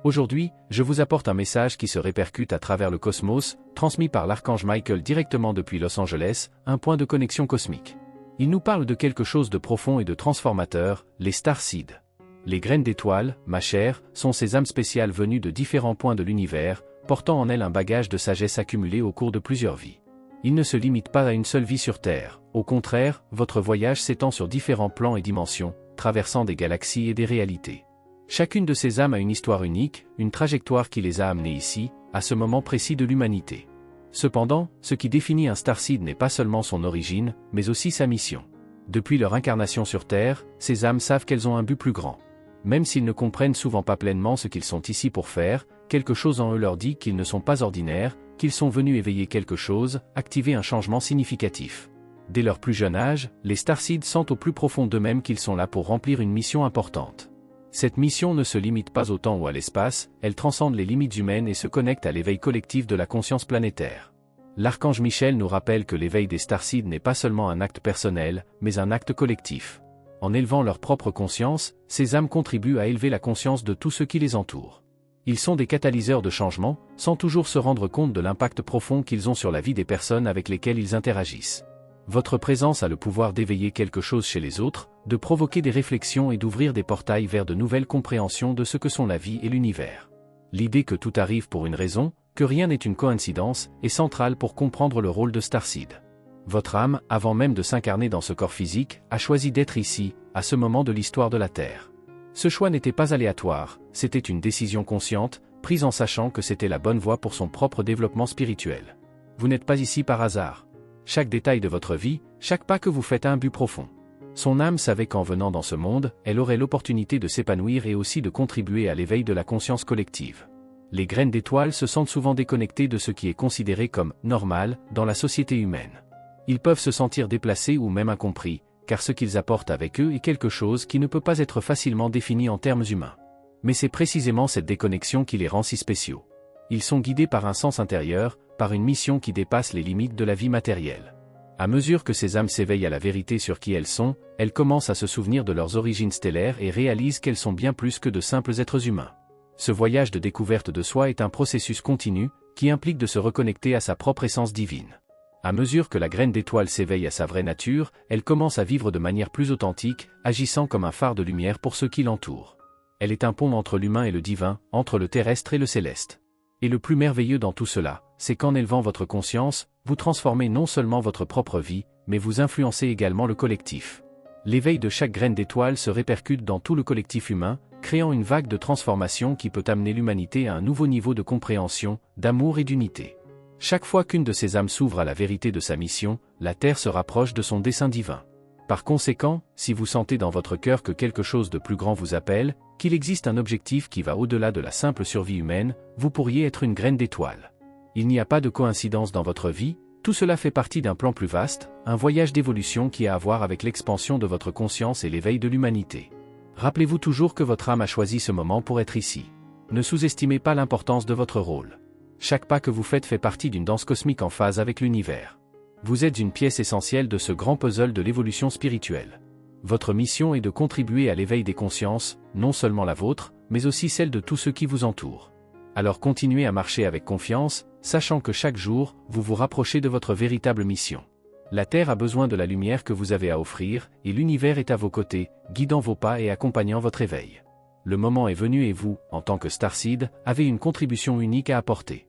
Aujourd'hui, je vous apporte un message qui se répercute à travers le cosmos, transmis par l'archange Michael directement depuis Los Angeles, un point de connexion cosmique. Il nous parle de quelque chose de profond et de transformateur, les starseeds. Les graines d'étoiles, ma chère, sont ces âmes spéciales venues de différents points de l'univers, portant en elles un bagage de sagesse accumulé au cours de plusieurs vies. Ils ne se limitent pas à une seule vie sur Terre, au contraire, votre voyage s'étend sur différents plans et dimensions, traversant des galaxies et des réalités. Chacune de ces âmes a une histoire unique, une trajectoire qui les a amenées ici, à ce moment précis de l'humanité. Cependant, ce qui définit un starseed n'est pas seulement son origine, mais aussi sa mission. Depuis leur incarnation sur Terre, ces âmes savent qu'elles ont un but plus grand. Même s'ils ne comprennent souvent pas pleinement ce qu'ils sont ici pour faire, quelque chose en eux leur dit qu'ils ne sont pas ordinaires, qu'ils sont venus éveiller quelque chose, activer un changement significatif. Dès leur plus jeune âge, les starseeds sentent au plus profond d'eux-mêmes qu'ils sont là pour remplir une mission importante. Cette mission ne se limite pas au temps ou à l'espace, elle transcende les limites humaines et se connecte à l'éveil collectif de la conscience planétaire. L'archange Michel nous rappelle que l'éveil des starseeds n'est pas seulement un acte personnel, mais un acte collectif. En élevant leur propre conscience, ces âmes contribuent à élever la conscience de tous ceux qui les entourent. Ils sont des catalyseurs de changement, sans toujours se rendre compte de l'impact profond qu'ils ont sur la vie des personnes avec lesquelles ils interagissent. Votre présence a le pouvoir d'éveiller quelque chose chez les autres, de provoquer des réflexions et d'ouvrir des portails vers de nouvelles compréhensions de ce que sont la vie et l'univers. L'idée que tout arrive pour une raison, que rien n'est une coïncidence, est centrale pour comprendre le rôle de starseed. Votre âme, avant même de s'incarner dans ce corps physique, a choisi d'être ici, à ce moment de l'histoire de la Terre. Ce choix n'était pas aléatoire, c'était une décision consciente, prise en sachant que c'était la bonne voie pour son propre développement spirituel. Vous n'êtes pas ici par hasard. Chaque détail de votre vie, chaque pas que vous faites a un but profond. Son âme savait qu'en venant dans ce monde, elle aurait l'opportunité de s'épanouir et aussi de contribuer à l'éveil de la conscience collective. Les graines d'étoiles se sentent souvent déconnectées de ce qui est considéré comme « normal » dans la société humaine. Ils peuvent se sentir déplacés ou même incompris, car ce qu'ils apportent avec eux est quelque chose qui ne peut pas être facilement défini en termes humains. Mais c'est précisément cette déconnexion qui les rend si spéciaux. Ils sont guidés par un sens intérieur, par une mission qui dépasse les limites de la vie matérielle. À mesure que ces âmes s'éveillent à la vérité sur qui elles sont, elles commencent à se souvenir de leurs origines stellaires et réalisent qu'elles sont bien plus que de simples êtres humains. Ce voyage de découverte de soi est un processus continu, qui implique de se reconnecter à sa propre essence divine. À mesure que la graine d'étoile s'éveille à sa vraie nature, elle commence à vivre de manière plus authentique, agissant comme un phare de lumière pour ceux qui l'entourent. Elle est un pont entre l'humain et le divin, entre le terrestre et le céleste. Et le plus merveilleux dans tout cela, c'est qu'en élevant votre conscience, vous transformez non seulement votre propre vie, mais vous influencez également le collectif. L'éveil de chaque graine d'étoile se répercute dans tout le collectif humain, créant une vague de transformation qui peut amener l'humanité à un nouveau niveau de compréhension, d'amour et d'unité. Chaque fois qu'une de ces âmes s'ouvre à la vérité de sa mission, la Terre se rapproche de son dessein divin. Par conséquent, si vous sentez dans votre cœur que quelque chose de plus grand vous appelle, qu'il existe un objectif qui va au-delà de la simple survie humaine, vous pourriez être une graine d'étoile. Il n'y a pas de coïncidence dans votre vie, tout cela fait partie d'un plan plus vaste, un voyage d'évolution qui a à voir avec l'expansion de votre conscience et l'éveil de l'humanité. Rappelez-vous toujours que votre âme a choisi ce moment pour être ici. Ne sous-estimez pas l'importance de votre rôle. Chaque pas que vous faites fait partie d'une danse cosmique en phase avec l'univers. Vous êtes une pièce essentielle de ce grand puzzle de l'évolution spirituelle. Votre mission est de contribuer à l'éveil des consciences, non seulement la vôtre, mais aussi celle de tous ceux qui vous entourent. Alors continuez à marcher avec confiance, sachant que chaque jour, vous vous rapprochez de votre véritable mission. La Terre a besoin de la lumière que vous avez à offrir, et l'univers est à vos côtés, guidant vos pas et accompagnant votre éveil. Le moment est venu et vous, en tant que starseed, avez une contribution unique à apporter.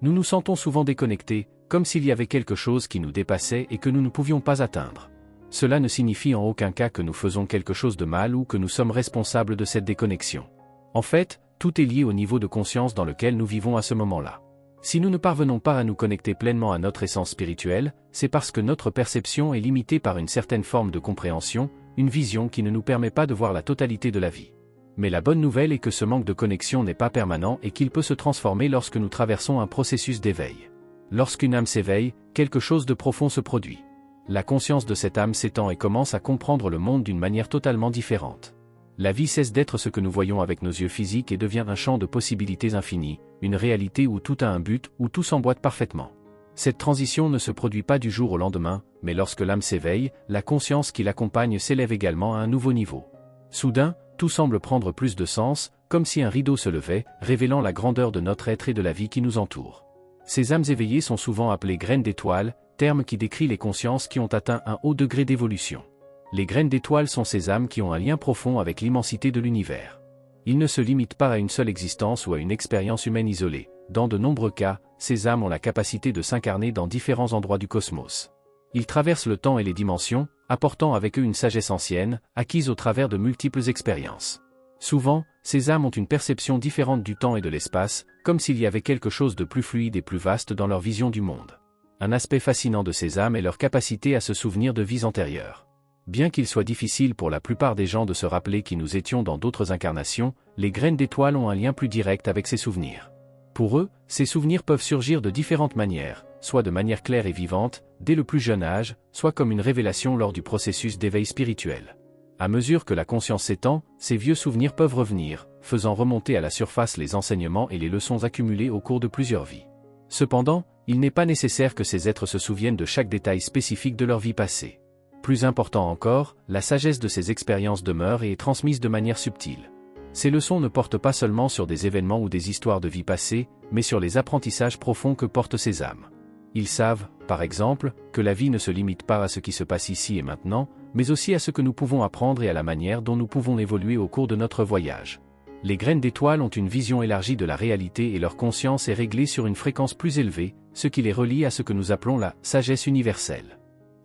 Nous nous sentons souvent déconnectés, comme s'il y avait quelque chose qui nous dépassait et que nous ne pouvions pas atteindre. Cela ne signifie en aucun cas que nous faisons quelque chose de mal ou que nous sommes responsables de cette déconnexion. En fait, tout est lié au niveau de conscience dans lequel nous vivons à ce moment-là. Si nous ne parvenons pas à nous connecter pleinement à notre essence spirituelle, c'est parce que notre perception est limitée par une certaine forme de compréhension, une vision qui ne nous permet pas de voir la totalité de la vie. Mais la bonne nouvelle est que ce manque de connexion n'est pas permanent et qu'il peut se transformer lorsque nous traversons un processus d'éveil. Lorsqu'une âme s'éveille, quelque chose de profond se produit. La conscience de cette âme s'étend et commence à comprendre le monde d'une manière totalement différente. La vie cesse d'être ce que nous voyons avec nos yeux physiques et devient un champ de possibilités infinies, une réalité où tout a un but, où tout s'emboîte parfaitement. Cette transition ne se produit pas du jour au lendemain, mais lorsque l'âme s'éveille, la conscience qui l'accompagne s'élève également à un nouveau niveau. Soudain, tout semble prendre plus de sens, comme si un rideau se levait, révélant la grandeur de notre être et de la vie qui nous entoure. Ces âmes éveillées sont souvent appelées graines d'étoiles, terme qui décrit les consciences qui ont atteint un haut degré d'évolution. Les graines d'étoiles sont ces âmes qui ont un lien profond avec l'immensité de l'univers. Ils ne se limitent pas à une seule existence ou à une expérience humaine isolée. Dans de nombreux cas, ces âmes ont la capacité de s'incarner dans différents endroits du cosmos. Ils traversent le temps et les dimensions, apportant avec eux une sagesse ancienne, acquise au travers de multiples expériences. Souvent, ces âmes ont une perception différente du temps et de l'espace, comme s'il y avait quelque chose de plus fluide et plus vaste dans leur vision du monde. Un aspect fascinant de ces âmes est leur capacité à se souvenir de vies antérieures. Bien qu'il soit difficile pour la plupart des gens de se rappeler qui nous étions dans d'autres incarnations, les graines d'étoiles ont un lien plus direct avec ces souvenirs. Pour eux, ces souvenirs peuvent surgir de différentes manières, soit de manière claire et vivante, dès le plus jeune âge, soit comme une révélation lors du processus d'éveil spirituel. À mesure que la conscience s'étend, ces vieux souvenirs peuvent revenir, faisant remonter à la surface les enseignements et les leçons accumulées au cours de plusieurs vies. Cependant, il n'est pas nécessaire que ces êtres se souviennent de chaque détail spécifique de leur vie passée. Plus important encore, la sagesse de ces expériences demeure et est transmise de manière subtile. Ces leçons ne portent pas seulement sur des événements ou des histoires de vie passée, mais sur les apprentissages profonds que portent ces âmes. Ils savent, par exemple, que la vie ne se limite pas à ce qui se passe ici et maintenant, mais aussi à ce que nous pouvons apprendre et à la manière dont nous pouvons évoluer au cours de notre voyage. Les graines d'étoiles ont une vision élargie de la réalité et leur conscience est réglée sur une fréquence plus élevée, ce qui les relie à ce que nous appelons la sagesse universelle.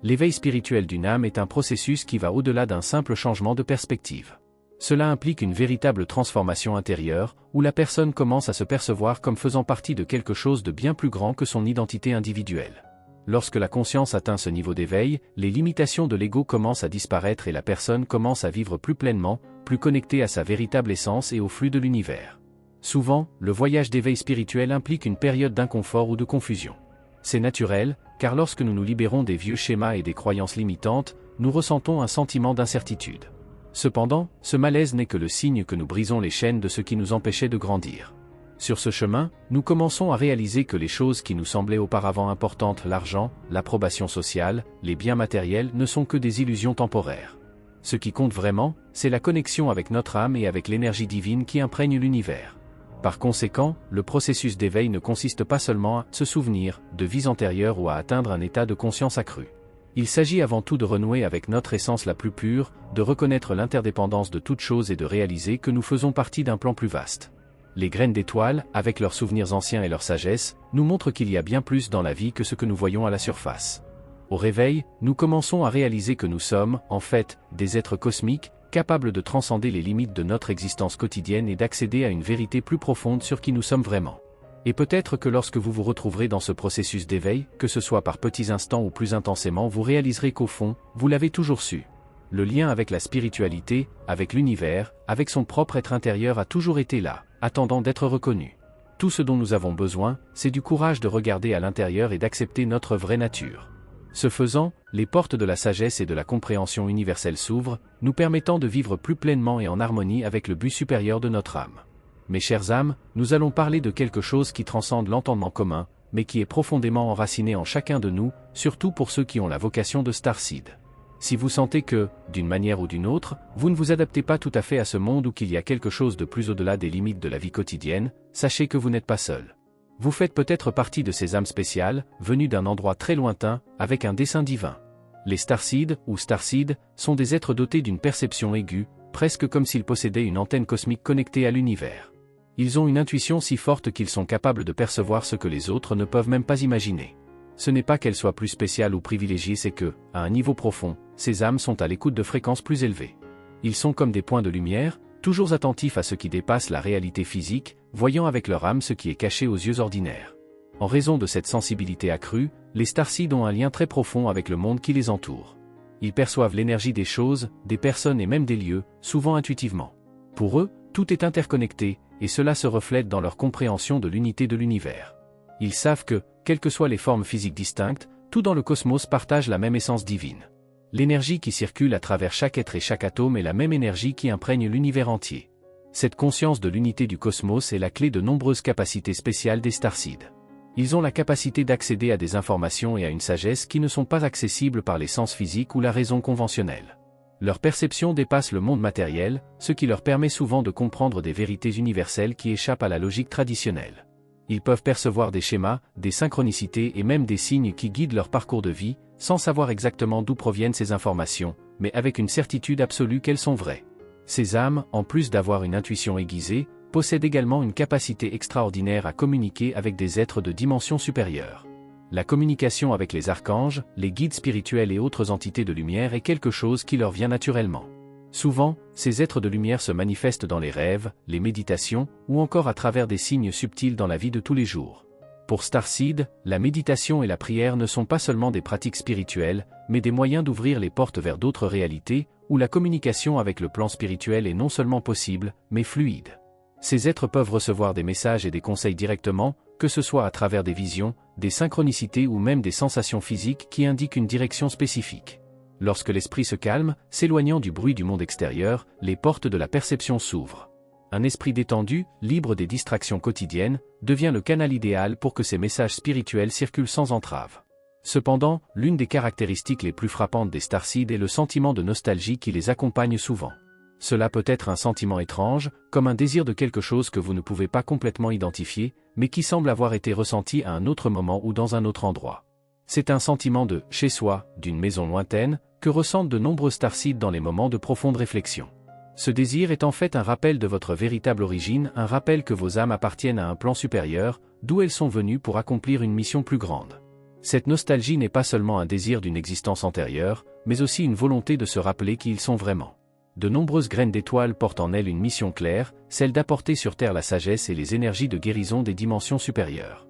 L'éveil spirituel d'une âme est un processus qui va au-delà d'un simple changement de perspective. Cela implique une véritable transformation intérieure, où la personne commence à se percevoir comme faisant partie de quelque chose de bien plus grand que son identité individuelle. Lorsque la conscience atteint ce niveau d'éveil, les limitations de l'ego commencent à disparaître et la personne commence à vivre plus pleinement, plus connectée à sa véritable essence et au flux de l'univers. Souvent, le voyage d'éveil spirituel implique une période d'inconfort ou de confusion. C'est naturel, car lorsque nous nous libérons des vieux schémas et des croyances limitantes, nous ressentons un sentiment d'incertitude. Cependant, ce malaise n'est que le signe que nous brisons les chaînes de ce qui nous empêchait de grandir. Sur ce chemin, nous commençons à réaliser que les choses qui nous semblaient auparavant importantes, l'argent, l'approbation sociale, les biens matériels, ne sont que des illusions temporaires. Ce qui compte vraiment, c'est la connexion avec notre âme et avec l'énergie divine qui imprègne l'univers. Par conséquent, le processus d'éveil ne consiste pas seulement à se souvenir de vies antérieures ou à atteindre un état de conscience accru. Il s'agit avant tout de renouer avec notre essence la plus pure, de reconnaître l'interdépendance de toute chose et de réaliser que nous faisons partie d'un plan plus vaste. Les graines d'étoiles, avec leurs souvenirs anciens et leur sagesse, nous montrent qu'il y a bien plus dans la vie que ce que nous voyons à la surface. Au réveil, nous commençons à réaliser que nous sommes, en fait, des êtres cosmiques, capables de transcender les limites de notre existence quotidienne et d'accéder à une vérité plus profonde sur qui nous sommes vraiment. Et peut-être que lorsque vous vous retrouverez dans ce processus d'éveil, que ce soit par petits instants ou plus intensément, vous réaliserez qu'au fond, vous l'avez toujours su. Le lien avec la spiritualité, avec l'univers, avec son propre être intérieur a toujours été là, attendant d'être reconnu. Tout ce dont nous avons besoin, c'est du courage de regarder à l'intérieur et d'accepter notre vraie nature. Ce faisant, les portes de la sagesse et de la compréhension universelle s'ouvrent, nous permettant de vivre plus pleinement et en harmonie avec le but supérieur de notre âme. Mes chères âmes, nous allons parler de quelque chose qui transcende l'entendement commun, mais qui est profondément enraciné en chacun de nous, surtout pour ceux qui ont la vocation de starseed. Si vous sentez que, d'une manière ou d'une autre, vous ne vous adaptez pas tout à fait à ce monde ou qu'il y a quelque chose de plus au-delà des limites de la vie quotidienne, sachez que vous n'êtes pas seul. Vous faites peut-être partie de ces âmes spéciales, venues d'un endroit très lointain, avec un dessein divin. Les starseed, ou starseed, sont des êtres dotés d'une perception aiguë, presque comme s'ils possédaient une antenne cosmique connectée à l'univers. Ils ont une intuition si forte qu'ils sont capables de percevoir ce que les autres ne peuvent même pas imaginer. Ce n'est pas qu'elles soient plus spéciales ou privilégiées, c'est que, à un niveau profond, ces âmes sont à l'écoute de fréquences plus élevées. Ils sont comme des points de lumière, toujours attentifs à ce qui dépasse la réalité physique, voyant avec leur âme ce qui est caché aux yeux ordinaires. En raison de cette sensibilité accrue, les starseed ont un lien très profond avec le monde qui les entoure. Ils perçoivent l'énergie des choses, des personnes et même des lieux, souvent intuitivement. Pour eux, tout est interconnecté, et cela se reflète dans leur compréhension de l'unité de l'univers. Ils savent que, quelles que soient les formes physiques distinctes, tout dans le cosmos partage la même essence divine. L'énergie qui circule à travers chaque être et chaque atome est la même énergie qui imprègne l'univers entier. Cette conscience de l'unité du cosmos est la clé de nombreuses capacités spéciales des starseed. Ils ont la capacité d'accéder à des informations et à une sagesse qui ne sont pas accessibles par les sens physiques ou la raison conventionnelle. Leur perception dépasse le monde matériel, ce qui leur permet souvent de comprendre des vérités universelles qui échappent à la logique traditionnelle. Ils peuvent percevoir des schémas, des synchronicités et même des signes qui guident leur parcours de vie, sans savoir exactement d'où proviennent ces informations, mais avec une certitude absolue qu'elles sont vraies. Ces âmes, en plus d'avoir une intuition aiguisée, possèdent également une capacité extraordinaire à communiquer avec des êtres de dimension supérieure. La communication avec les archanges, les guides spirituels et autres entités de lumière est quelque chose qui leur vient naturellement. Souvent, ces êtres de lumière se manifestent dans les rêves, les méditations, ou encore à travers des signes subtils dans la vie de tous les jours. Pour Starseed, la méditation et la prière ne sont pas seulement des pratiques spirituelles, mais des moyens d'ouvrir les portes vers d'autres réalités, où la communication avec le plan spirituel est non seulement possible, mais fluide. Ces êtres peuvent recevoir des messages et des conseils directement, que ce soit à travers des visions, des synchronicités ou même des sensations physiques qui indiquent une direction spécifique. Lorsque l'esprit se calme, s'éloignant du bruit du monde extérieur, les portes de la perception s'ouvrent. Un esprit détendu, libre des distractions quotidiennes, devient le canal idéal pour que ces messages spirituels circulent sans entrave. Cependant, l'une des caractéristiques les plus frappantes des Starseed est le sentiment de nostalgie qui les accompagne souvent. Cela peut être un sentiment étrange, comme un désir de quelque chose que vous ne pouvez pas complètement identifier, mais qui semble avoir été ressenti à un autre moment ou dans un autre endroit. C'est un sentiment de « chez soi », d'une maison lointaine, que ressentent de nombreux Starseed dans les moments de profonde réflexion. Ce désir est en fait un rappel de votre véritable origine, un rappel que vos âmes appartiennent à un plan supérieur, d'où elles sont venues pour accomplir une mission plus grande. Cette nostalgie n'est pas seulement un désir d'une existence antérieure, mais aussi une volonté de se rappeler qui ils sont vraiment. De nombreuses graines d'étoiles portent en elles une mission claire, celle d'apporter sur Terre la sagesse et les énergies de guérison des dimensions supérieures.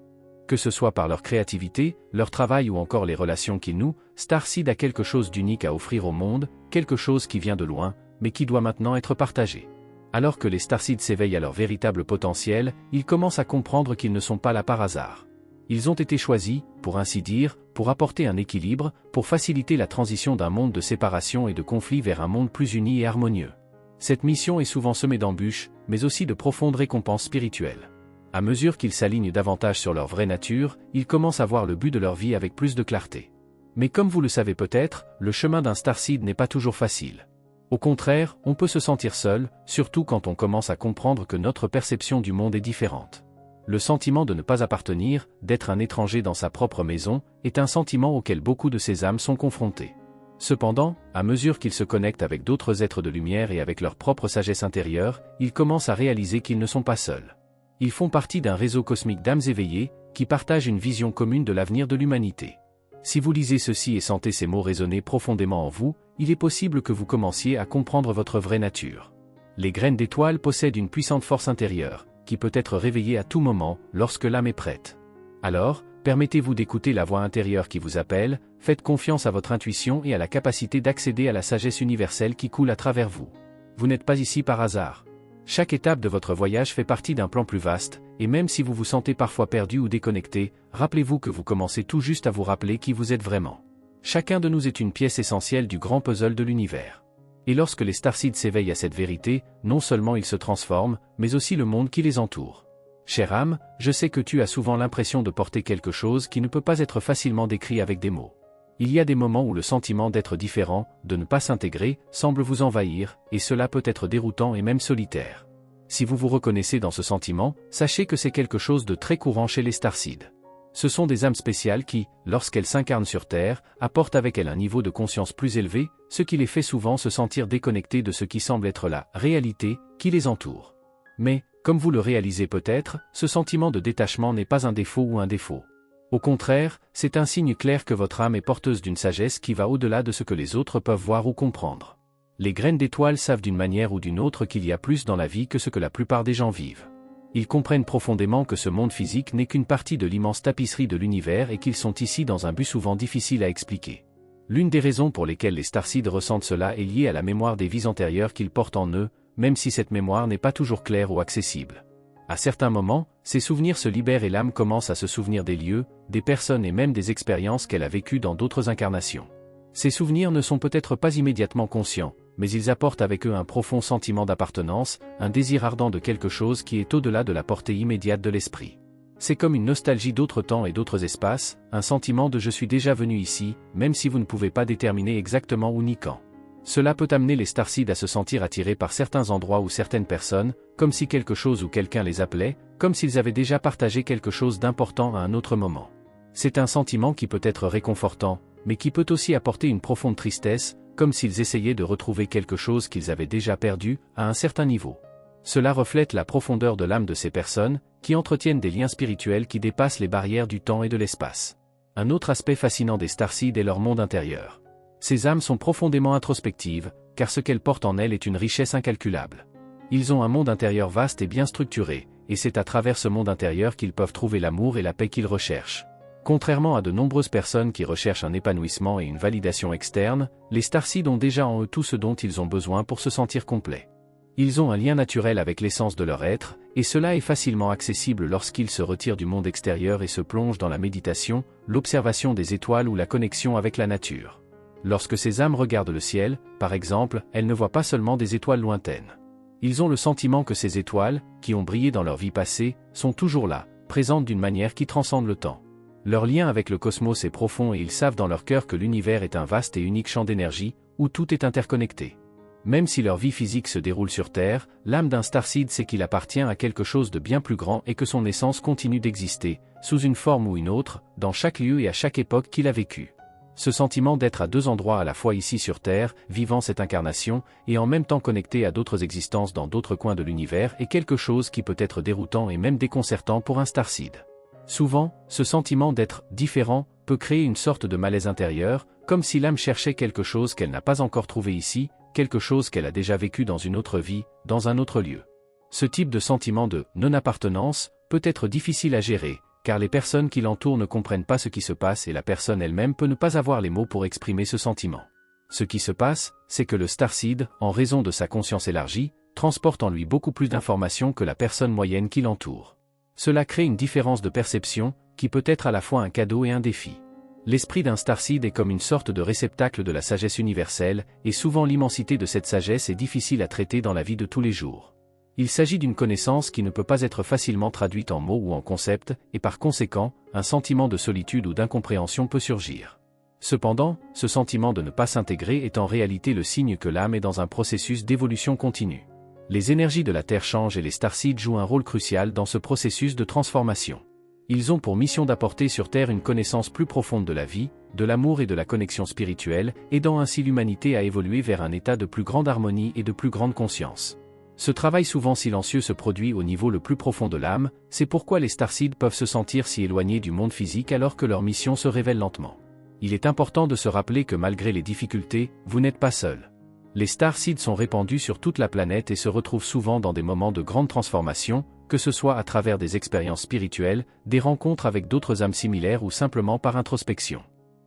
Que ce soit par leur créativité, leur travail ou encore les relations qu'ils nouent, Starseed a quelque chose d'unique à offrir au monde, quelque chose qui vient de loin, mais qui doit maintenant être partagé. Alors que les Starseed s'éveillent à leur véritable potentiel, ils commencent à comprendre qu'ils ne sont pas là par hasard. Ils ont été choisis, pour ainsi dire, pour apporter un équilibre, pour faciliter la transition d'un monde de séparation et de conflit vers un monde plus uni et harmonieux. Cette mission est souvent semée d'embûches, mais aussi de profondes récompenses spirituelles. À mesure qu'ils s'alignent davantage sur leur vraie nature, ils commencent à voir le but de leur vie avec plus de clarté. Mais comme vous le savez peut-être, le chemin d'un Starseed n'est pas toujours facile. Au contraire, on peut se sentir seul, surtout quand on commence à comprendre que notre perception du monde est différente. Le sentiment de ne pas appartenir, d'être un étranger dans sa propre maison, est un sentiment auquel beaucoup de ces âmes sont confrontées. Cependant, à mesure qu'ils se connectent avec d'autres êtres de lumière et avec leur propre sagesse intérieure, ils commencent à réaliser qu'ils ne sont pas seuls. Ils font partie d'un réseau cosmique d'âmes éveillées, qui partagent une vision commune de l'avenir de l'humanité. Si vous lisez ceci et sentez ces mots résonner profondément en vous, il est possible que vous commenciez à comprendre votre vraie nature. Les graines d'étoiles possèdent une puissante force intérieure, qui peut être réveillée à tout moment, lorsque l'âme est prête. Alors, permettez-vous d'écouter la voix intérieure qui vous appelle, faites confiance à votre intuition et à la capacité d'accéder à la sagesse universelle qui coule à travers vous. Vous n'êtes pas ici par hasard. Chaque étape de votre voyage fait partie d'un plan plus vaste, et même si vous vous sentez parfois perdu ou déconnecté, rappelez-vous que vous commencez tout juste à vous rappeler qui vous êtes vraiment. Chacun de nous est une pièce essentielle du grand puzzle de l'univers. Et lorsque les Starseed s'éveillent à cette vérité, non seulement ils se transforment, mais aussi le monde qui les entoure. Chère âme, je sais que tu as souvent l'impression de porter quelque chose qui ne peut pas être facilement décrit avec des mots. Il y a des moments où le sentiment d'être différent, de ne pas s'intégrer, semble vous envahir, et cela peut être déroutant et même solitaire. Si vous vous reconnaissez dans ce sentiment, sachez que c'est quelque chose de très courant chez les Starseed. Ce sont des âmes spéciales qui, lorsqu'elles s'incarnent sur Terre, apportent avec elles un niveau de conscience plus élevé, ce qui les fait souvent se sentir déconnectés de ce qui semble être la réalité qui les entoure. Mais, comme vous le réalisez peut-être, ce sentiment de détachement n'est pas un défaut ou un défaut. Au contraire, c'est un signe clair que votre âme est porteuse d'une sagesse qui va au-delà de ce que les autres peuvent voir ou comprendre. Les graines d'étoiles savent d'une manière ou d'une autre qu'il y a plus dans la vie que ce que la plupart des gens vivent. Ils comprennent profondément que ce monde physique n'est qu'une partie de l'immense tapisserie de l'univers et qu'ils sont ici dans un but souvent difficile à expliquer. L'une des raisons pour lesquelles les Starseed ressentent cela est liée à la mémoire des vies antérieures qu'ils portent en eux, même si cette mémoire n'est pas toujours claire ou accessible. À certains moments, ces souvenirs se libèrent et l'âme commence à se souvenir des lieux, des personnes et même des expériences qu'elle a vécues dans d'autres incarnations. Ces souvenirs ne sont peut-être pas immédiatement conscients, mais ils apportent avec eux un profond sentiment d'appartenance, un désir ardent de quelque chose qui est au-delà de la portée immédiate de l'esprit. C'est comme une nostalgie d'autres temps et d'autres espaces, un sentiment de « je suis déjà venu ici », même si vous ne pouvez pas déterminer exactement où ni quand. Cela peut amener les starseeds à se sentir attirés par certains endroits ou certaines personnes, comme si quelque chose ou quelqu'un les appelait, comme s'ils avaient déjà partagé quelque chose d'important à un autre moment. C'est un sentiment qui peut être réconfortant, mais qui peut aussi apporter une profonde tristesse, comme s'ils essayaient de retrouver quelque chose qu'ils avaient déjà perdu, à un certain niveau. Cela reflète la profondeur de l'âme de ces personnes, qui entretiennent des liens spirituels qui dépassent les barrières du temps et de l'espace. Un autre aspect fascinant des starseeds est leur monde intérieur. Ces âmes sont profondément introspectives, car ce qu'elles portent en elles est une richesse incalculable. Ils ont un monde intérieur vaste et bien structuré, et c'est à travers ce monde intérieur qu'ils peuvent trouver l'amour et la paix qu'ils recherchent. Contrairement à de nombreuses personnes qui recherchent un épanouissement et une validation externe, les starseeds ont déjà en eux tout ce dont ils ont besoin pour se sentir complets. Ils ont un lien naturel avec l'essence de leur être, et cela est facilement accessible lorsqu'ils se retirent du monde extérieur et se plongent dans la méditation, l'observation des étoiles ou la connexion avec la nature. Lorsque ces âmes regardent le ciel, par exemple, elles ne voient pas seulement des étoiles lointaines. Ils ont le sentiment que ces étoiles, qui ont brillé dans leur vie passée, sont toujours là, présentes d'une manière qui transcende le temps. Leur lien avec le cosmos est profond et ils savent dans leur cœur que l'univers est un vaste et unique champ d'énergie, où tout est interconnecté. Même si leur vie physique se déroule sur Terre, l'âme d'un starseed sait qu'il appartient à quelque chose de bien plus grand et que son essence continue d'exister, sous une forme ou une autre, dans chaque lieu et à chaque époque qu'il a vécu. Ce sentiment d'être à deux endroits à la fois ici sur Terre, vivant cette incarnation, et en même temps connecté à d'autres existences dans d'autres coins de l'univers est quelque chose qui peut être déroutant et même déconcertant pour un starseed. Souvent, ce sentiment d'être différent peut créer une sorte de malaise intérieur, comme si l'âme cherchait quelque chose qu'elle n'a pas encore trouvé ici, quelque chose qu'elle a déjà vécu dans une autre vie, dans un autre lieu. Ce type de sentiment de non-appartenance peut être difficile à gérer, car les personnes qui l'entourent ne comprennent pas ce qui se passe et la personne elle-même peut ne pas avoir les mots pour exprimer ce sentiment. Ce qui se passe, c'est que le starseed, en raison de sa conscience élargie, transporte en lui beaucoup plus d'informations que la personne moyenne qui l'entoure. Cela crée une différence de perception, qui peut être à la fois un cadeau et un défi. L'esprit d'un starseed est comme une sorte de réceptacle de la sagesse universelle, et souvent l'immensité de cette sagesse est difficile à traiter dans la vie de tous les jours. Il s'agit d'une connaissance qui ne peut pas être facilement traduite en mots ou en concepts, et par conséquent, un sentiment de solitude ou d'incompréhension peut surgir. Cependant, ce sentiment de ne pas s'intégrer est en réalité le signe que l'âme est dans un processus d'évolution continue. Les énergies de la Terre changent et les starseeds jouent un rôle crucial dans ce processus de transformation. Ils ont pour mission d'apporter sur Terre une connaissance plus profonde de la vie, de l'amour et de la connexion spirituelle, aidant ainsi l'humanité à évoluer vers un état de plus grande harmonie et de plus grande conscience. Ce travail souvent silencieux se produit au niveau le plus profond de l'âme, c'est pourquoi les starseeds peuvent se sentir si éloignés du monde physique alors que leur mission se révèle lentement. Il est important de se rappeler que malgré les difficultés, vous n'êtes pas seul. Les starseeds sont répandus sur toute la planète et se retrouvent souvent dans des moments de grande transformation, que ce soit à travers des expériences spirituelles, des rencontres avec d'autres âmes similaires ou simplement par introspection.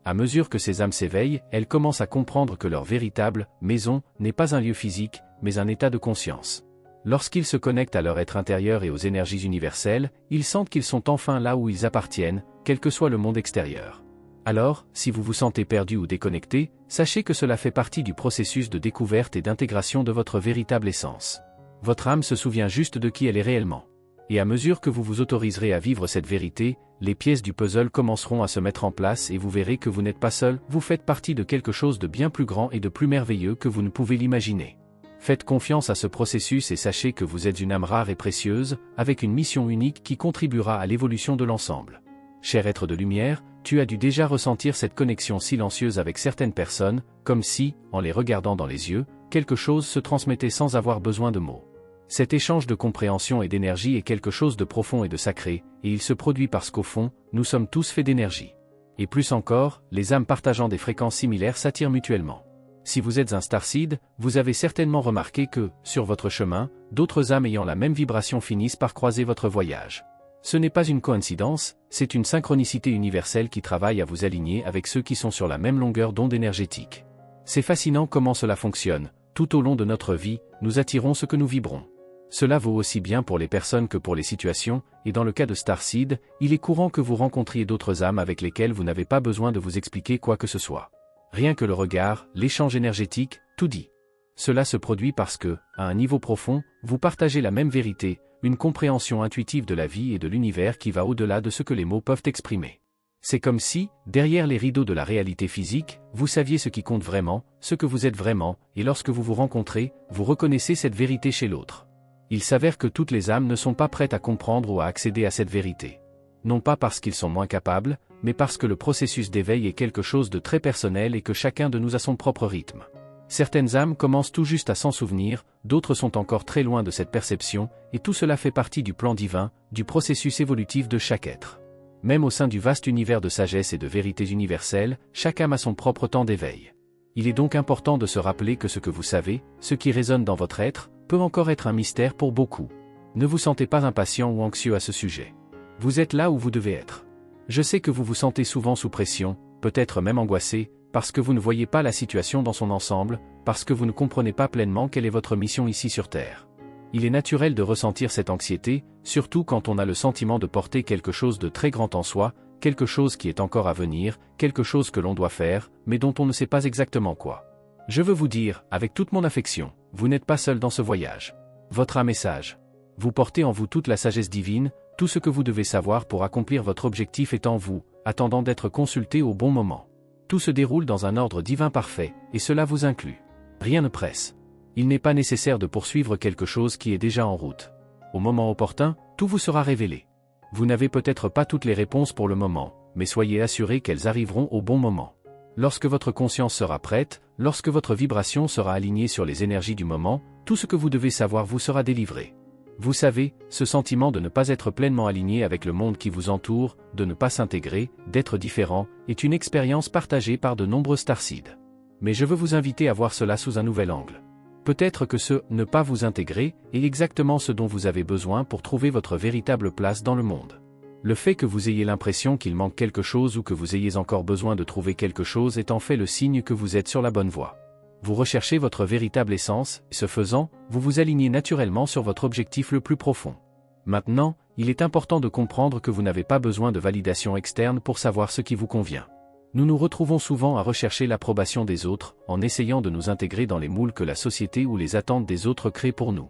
À mesure que ces âmes s'éveillent, elles commencent à comprendre que leur véritable maison n'est pas un lieu physique, mais un état de conscience. Lorsqu'ils se connectent à leur être intérieur et aux énergies universelles, ils sentent qu'ils sont enfin là où ils appartiennent, quel que soit le monde extérieur. Alors, si vous vous sentez perdu ou déconnecté, sachez que cela fait partie du processus de découverte et d'intégration de votre véritable essence. Votre âme se souvient juste de qui elle est réellement. Et à mesure que vous vous autoriserez à vivre cette vérité, les pièces du puzzle commenceront à se mettre en place et vous verrez que vous n'êtes pas seul, vous faites partie de quelque chose de bien plus grand et de plus merveilleux que vous ne pouvez l'imaginer. Faites confiance à ce processus et sachez que vous êtes une âme rare et précieuse, avec une mission unique qui contribuera à l'évolution de l'ensemble. Cher être de lumière, tu as dû déjà ressentir cette connexion silencieuse avec certaines personnes, comme si, en les regardant dans les yeux, quelque chose se transmettait sans avoir besoin de mots. Cet échange de compréhension et d'énergie est quelque chose de profond et de sacré, et il se produit parce qu'au fond, nous sommes tous faits d'énergie. Et plus encore, les âmes partageant des fréquences similaires s'attirent mutuellement. Si vous êtes un starseed, vous avez certainement remarqué que, sur votre chemin, d'autres âmes ayant la même vibration finissent par croiser votre voyage. Ce n'est pas une coïncidence, c'est une synchronicité universelle qui travaille à vous aligner avec ceux qui sont sur la même longueur d'onde énergétique. C'est fascinant comment cela fonctionne, tout au long de notre vie, nous attirons ce que nous vibrons. Cela vaut aussi bien pour les personnes que pour les situations, et dans le cas de starseed, il est courant que vous rencontriez d'autres âmes avec lesquelles vous n'avez pas besoin de vous expliquer quoi que ce soit. Rien que le regard, l'échange énergétique, tout dit. Cela se produit parce que, à un niveau profond, vous partagez la même vérité, une compréhension intuitive de la vie et de l'univers qui va au-delà de ce que les mots peuvent exprimer. C'est comme si, derrière les rideaux de la réalité physique, vous saviez ce qui compte vraiment, ce que vous êtes vraiment, et lorsque vous vous rencontrez, vous reconnaissez cette vérité chez l'autre. Il s'avère que toutes les âmes ne sont pas prêtes à comprendre ou à accéder à cette vérité. Non pas parce qu'ils sont moins capables, mais parce que le processus d'éveil est quelque chose de très personnel et que chacun de nous a son propre rythme. Certaines âmes commencent tout juste à s'en souvenir, d'autres sont encore très loin de cette perception, et tout cela fait partie du plan divin, du processus évolutif de chaque être. Même au sein du vaste univers de sagesse et de vérités universelles, chaque âme a son propre temps d'éveil. Il est donc important de se rappeler que ce que vous savez, ce qui résonne dans votre être, peut encore être un mystère pour beaucoup. Ne vous sentez pas impatient ou anxieux à ce sujet. Vous êtes là où vous devez être. Je sais que vous vous sentez souvent sous pression, peut-être même angoissé, parce que vous ne voyez pas la situation dans son ensemble, parce que vous ne comprenez pas pleinement quelle est votre mission ici sur Terre. Il est naturel de ressentir cette anxiété, surtout quand on a le sentiment de porter quelque chose de très grand en soi, quelque chose qui est encore à venir, quelque chose que l'on doit faire, mais dont on ne sait pas exactement quoi. Je veux vous dire, avec toute mon affection, vous n'êtes pas seul dans ce voyage. Votre âme est sage. Vous portez en vous toute la sagesse divine, tout ce que vous devez savoir pour accomplir votre objectif est en vous, attendant d'être consulté au bon moment. Tout se déroule dans un ordre divin parfait, et cela vous inclut. Rien ne presse. Il n'est pas nécessaire de poursuivre quelque chose qui est déjà en route. Au moment opportun, tout vous sera révélé. Vous n'avez peut-être pas toutes les réponses pour le moment, mais soyez assurés qu'elles arriveront au bon moment. Lorsque votre conscience sera prête, lorsque votre vibration sera alignée sur les énergies du moment, tout ce que vous devez savoir vous sera délivré. Vous savez, ce sentiment de ne pas être pleinement aligné avec le monde qui vous entoure, de ne pas s'intégrer, d'être différent, est une expérience partagée par de nombreux starseeds. Mais je veux vous inviter à voir cela sous un nouvel angle. Peut-être que ce « ne pas vous intégrer » est exactement ce dont vous avez besoin pour trouver votre véritable place dans le monde. Le fait que vous ayez l'impression qu'il manque quelque chose ou que vous ayez encore besoin de trouver quelque chose est en fait le signe que vous êtes sur la bonne voie. Vous recherchez votre véritable essence, et ce faisant, vous vous alignez naturellement sur votre objectif le plus profond. Maintenant, il est important de comprendre que vous n'avez pas besoin de validation externe pour savoir ce qui vous convient. Nous nous retrouvons souvent à rechercher l'approbation des autres, en essayant de nous intégrer dans les moules que la société ou les attentes des autres créent pour nous.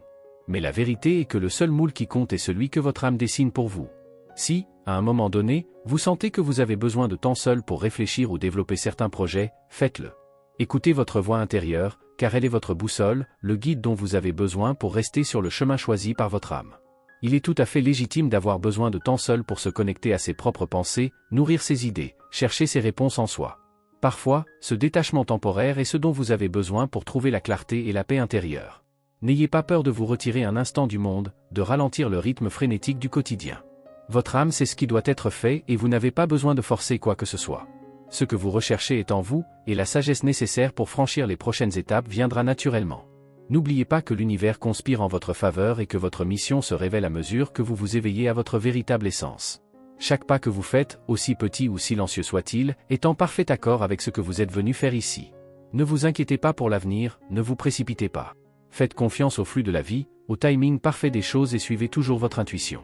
Mais la vérité est que le seul moule qui compte est celui que votre âme dessine pour vous. Si, à un moment donné, vous sentez que vous avez besoin de temps seul pour réfléchir ou développer certains projets, faites-le. Écoutez votre voix intérieure, car elle est votre boussole, le guide dont vous avez besoin pour rester sur le chemin choisi par votre âme. Il est tout à fait légitime d'avoir besoin de temps seul pour se connecter à ses propres pensées, nourrir ses idées, chercher ses réponses en soi. Parfois, ce détachement temporaire est ce dont vous avez besoin pour trouver la clarté et la paix intérieure. N'ayez pas peur de vous retirer un instant du monde, de ralentir le rythme frénétique du quotidien. Votre âme sait ce qui doit être fait et vous n'avez pas besoin de forcer quoi que ce soit. Ce que vous recherchez est en vous, et la sagesse nécessaire pour franchir les prochaines étapes viendra naturellement. N'oubliez pas que l'univers conspire en votre faveur et que votre mission se révèle à mesure que vous vous éveillez à votre véritable essence. Chaque pas que vous faites, aussi petit ou silencieux soit-il, est en parfait accord avec ce que vous êtes venu faire ici. Ne vous inquiétez pas pour l'avenir, ne vous précipitez pas. Faites confiance au flux de la vie, au timing parfait des choses et suivez toujours votre intuition.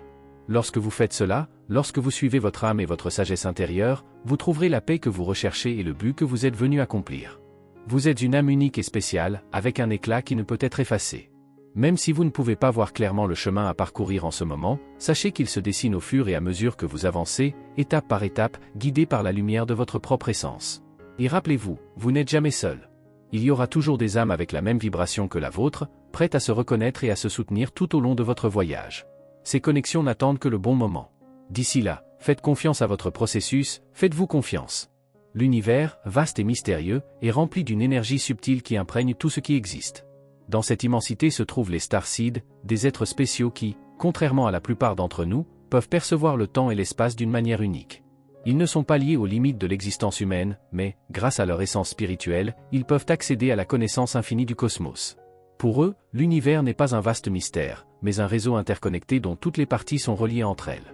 Lorsque vous faites cela, lorsque vous suivez votre âme et votre sagesse intérieure, vous trouverez la paix que vous recherchez et le but que vous êtes venu accomplir. Vous êtes une âme unique et spéciale, avec un éclat qui ne peut être effacé. Même si vous ne pouvez pas voir clairement le chemin à parcourir en ce moment, sachez qu'il se dessine au fur et à mesure que vous avancez, étape par étape, guidé par la lumière de votre propre essence. Et rappelez-vous, vous n'êtes jamais seul. Il y aura toujours des âmes avec la même vibration que la vôtre, prêtes à se reconnaître et à se soutenir tout au long de votre voyage. Ces connexions n'attendent que le bon moment. D'ici là, faites confiance à votre processus, faites-vous confiance. L'univers, vaste et mystérieux, est rempli d'une énergie subtile qui imprègne tout ce qui existe. Dans cette immensité se trouvent les starseeds, des êtres spéciaux qui, contrairement à la plupart d'entre nous, peuvent percevoir le temps et l'espace d'une manière unique. Ils ne sont pas liés aux limites de l'existence humaine, mais, grâce à leur essence spirituelle, ils peuvent accéder à la connaissance infinie du cosmos. Pour eux, l'univers n'est pas un vaste mystère, mais un réseau interconnecté dont toutes les parties sont reliées entre elles.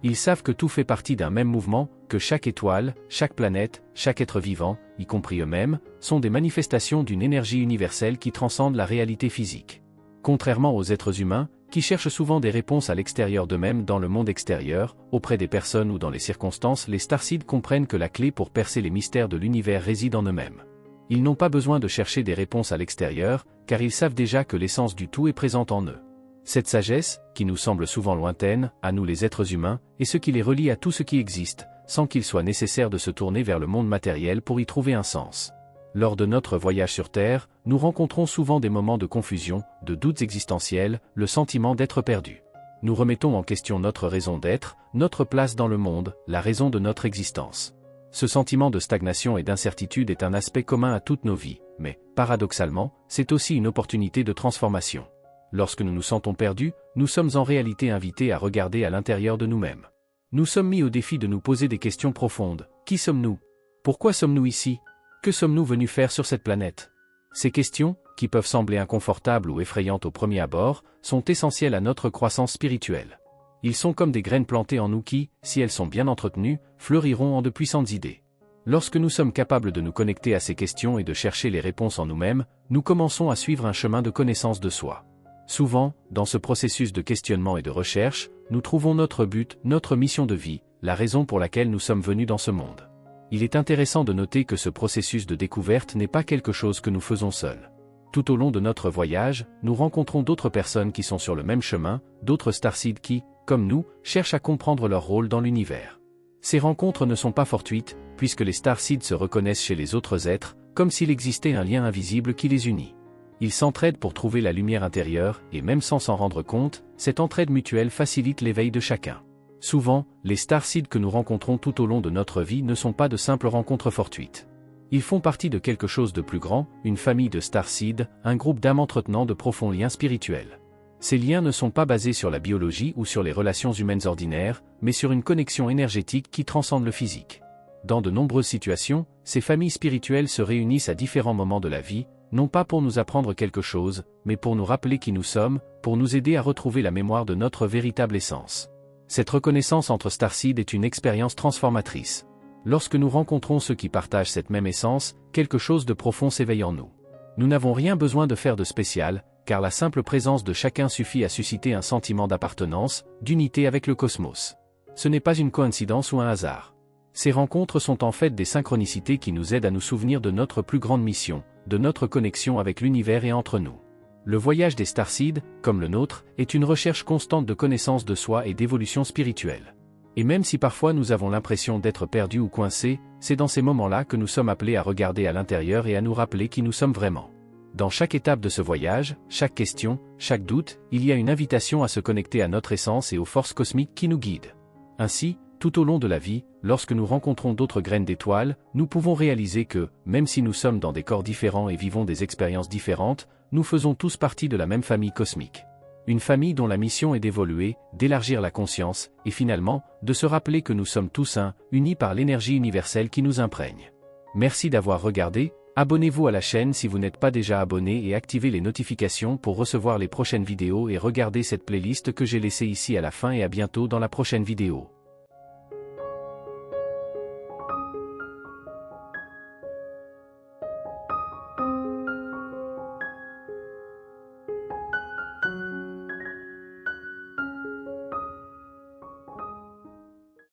Ils savent que tout fait partie d'un même mouvement, que chaque étoile, chaque planète, chaque être vivant, y compris eux-mêmes, sont des manifestations d'une énergie universelle qui transcende la réalité physique. Contrairement aux êtres humains, qui cherchent souvent des réponses à l'extérieur d'eux-mêmes dans le monde extérieur, auprès des personnes ou dans les circonstances, les starseeds comprennent que la clé pour percer les mystères de l'univers réside en eux-mêmes. Ils n'ont pas besoin de chercher des réponses à l'extérieur, car ils savent déjà que l'essence du tout est présente en eux. Cette sagesse, qui nous semble souvent lointaine, à nous les êtres humains, et ce qui les relie à tout ce qui existe, sans qu'il soit nécessaire de se tourner vers le monde matériel pour y trouver un sens. Lors de notre voyage sur Terre, nous rencontrons souvent des moments de confusion, de doutes existentiels, le sentiment d'être perdu. Nous remettons en question notre raison d'être, notre place dans le monde, la raison de notre existence. Ce sentiment de stagnation et d'incertitude est un aspect commun à toutes nos vies, mais, paradoxalement, c'est aussi une opportunité de transformation. Lorsque nous nous sentons perdus, nous sommes en réalité invités à regarder à l'intérieur de nous-mêmes. Nous sommes mis au défi de nous poser des questions profondes. Qui sommes-nous? Pourquoi sommes-nous ici? Que sommes-nous venus faire sur cette planète? Ces questions, qui peuvent sembler inconfortables ou effrayantes au premier abord, sont essentielles à notre croissance spirituelle. Ils sont comme des graines plantées en nous qui, si elles sont bien entretenues, fleuriront en de puissantes idées. Lorsque nous sommes capables de nous connecter à ces questions et de chercher les réponses en nous-mêmes, nous commençons à suivre un chemin de connaissance de soi. Souvent, dans ce processus de questionnement et de recherche, nous trouvons notre but, notre mission de vie, la raison pour laquelle nous sommes venus dans ce monde. Il est intéressant de noter que ce processus de découverte n'est pas quelque chose que nous faisons seuls. Tout au long de notre voyage, nous rencontrons d'autres personnes qui sont sur le même chemin, d'autres starseeds qui, comme nous, cherchent à comprendre leur rôle dans l'univers. Ces rencontres ne sont pas fortuites, puisque les starseeds se reconnaissent chez les autres êtres, comme s'il existait un lien invisible qui les unit. Ils s'entraident pour trouver la lumière intérieure, et même sans s'en rendre compte, cette entraide mutuelle facilite l'éveil de chacun. Souvent, les starseeds que nous rencontrons tout au long de notre vie ne sont pas de simples rencontres fortuites. Ils font partie de quelque chose de plus grand, une famille de starseeds, un groupe d'âmes entretenant de profonds liens spirituels. Ces liens ne sont pas basés sur la biologie ou sur les relations humaines ordinaires, mais sur une connexion énergétique qui transcende le physique. Dans de nombreuses situations, ces familles spirituelles se réunissent à différents moments de la vie, non pas pour nous apprendre quelque chose, mais pour nous rappeler qui nous sommes, pour nous aider à retrouver la mémoire de notre véritable essence. Cette reconnaissance entre starseeds est une expérience transformatrice. Lorsque nous rencontrons ceux qui partagent cette même essence, quelque chose de profond s'éveille en nous. Nous n'avons rien besoin de faire de spécial, car la simple présence de chacun suffit à susciter un sentiment d'appartenance, d'unité avec le cosmos. Ce n'est pas une coïncidence ou un hasard. Ces rencontres sont en fait des synchronicités qui nous aident à nous souvenir de notre plus grande mission, de notre connexion avec l'univers et entre nous. Le voyage des starseeds, comme le nôtre, est une recherche constante de connaissance de soi et d'évolution spirituelle. Et même si parfois nous avons l'impression d'être perdus ou coincés, c'est dans ces moments-là que nous sommes appelés à regarder à l'intérieur et à nous rappeler qui nous sommes vraiment. Dans chaque étape de ce voyage, chaque question, chaque doute, il y a une invitation à se connecter à notre essence et aux forces cosmiques qui nous guident. Ainsi, tout au long de la vie, lorsque nous rencontrons d'autres graines d'étoiles, nous pouvons réaliser que, même si nous sommes dans des corps différents et vivons des expériences différentes, nous faisons tous partie de la même famille cosmique. Une famille dont la mission est d'évoluer, d'élargir la conscience, et finalement, de se rappeler que nous sommes tous un, unis par l'énergie universelle qui nous imprègne. Merci d'avoir regardé, abonnez-vous à la chaîne si vous n'êtes pas déjà abonné et activez les notifications pour recevoir les prochaines vidéos et regardez cette playlist que j'ai laissée ici à la fin et à bientôt dans la prochaine vidéo.